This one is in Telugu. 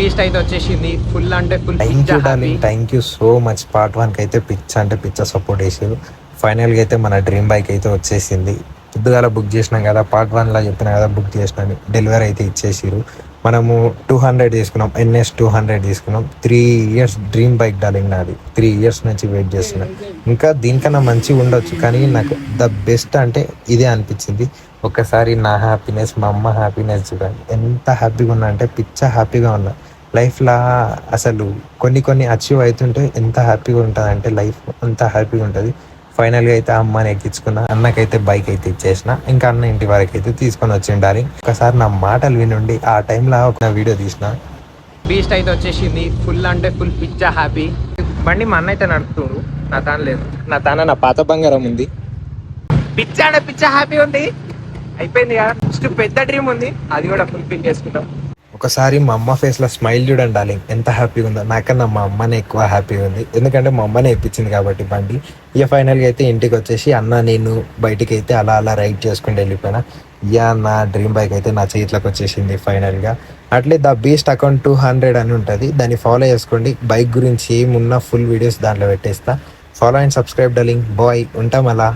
బీస్ట్ అయితే వచ్చేసింది. ఫుల్ అంటే full. Thank you so much. Part 1 కి అయితే పిచ్చ అంటే పిచ్చ సపోర్ట్ చేసారు. ఫైనల్గా అయితే మన డ్రీమ్ బైక్ అయితే వచ్చేసింది. పొద్దుగాల బుక్ చేసినాం కదా, పార్ట్ 1 లో చెప్పిన కదా బుక్ చేసినాను, డెలివరీ అయితే ఇచ్చేసారు. మనము 200 తీసుకున్నాం, ఎన్ఎస్ 200 తీసుకున్నాం. 3 years డ్రీమ్ బైక్ డార్లింగ్ నాది. 3 years నుంచి వెయిట్ చేస్తున్నా. ఇంకా దీనికన్నా మంచిగా ఉండొచ్చు, కానీ నాకు ద బెస్ట్ అంటే ఇదే అనిపించింది. ఒక్కసారి నా హ్యాపీనెస్, మా అమ్మ హ్యాపీనెస్ చూడండి. ఎంత హ్యాపీగా ఉన్నా అంటే పిచ్చ హ్యాపీగా ఉన్నా. లైఫ్లో అసలు కొన్ని అచీవ్ అవుతుంటే ఎంత హ్యాపీగా ఉంటుంది అంటే లైఫ్ అంత హ్యాపీగా ఉంటుంది. ఫైనల్గా అయితే అమ్మని ఎక్కించుకున్న, అన్నకైతే బైక్ అయితే ఇచ్చేసిన. ఇంకా అన్న ఇంటి వరకు అయితే తీసుకొని వచ్చిండాలి. ఒకసారి నా మాటలు వినుండి. ఆ టైంలో ఒక వీడియో తీసిన. బీస్ట్ అయితే వచ్చేసింది. ఫుల్ అంటే ఫుల్ పిచ్చ హ్యాపీ. బండి మా అన్న అయితే నడుపుతుండు, నా తాన లేదు. నా తాన నా పాత బంగారం ఉంది. పిచ్చ అంటే పిచ్చ హ్యాపీ ఉంది. అయిపోయింది కదా. నెక్స్ట్ పెద్ద డ్రీమ్ ఉంది, అది కూడా ఫుల్ఫిల్ చేసుకుంటాం. ఒకసారి మా అమ్మ ఫేస్లో స్మైల్ చూడండి డార్లింగ్, ఎంత హ్యాపీగా ఉందో. నాకన్నా మా అమ్మనే ఎక్కువ హ్యాపీగా ఉంది, ఎందుకంటే మా అమ్మనే ఇప్పించింది కాబట్టి బండి. ఇక ఫైనల్గా అయితే ఇంటికి వచ్చేసి అన్న నేను బయటికి అయితే అలా రైడ్ చేసుకుంటూ వెళ్ళిపోయినా. నా డ్రీమ్ బైక్ అయితే నా చేతిలోకి వచ్చేసింది ఫైనల్గా. అట్లే ద బీస్ట్ అకౌంట్ 200 అని ఉంటుంది, దాన్ని ఫాలో చేసుకోండి. బైక్ గురించి ఏమున్నా ఫుల్ వీడియోస్ దాంట్లో పెట్టేస్తా. Follow and subscribe darling. Bye, ఉంటాం అలా.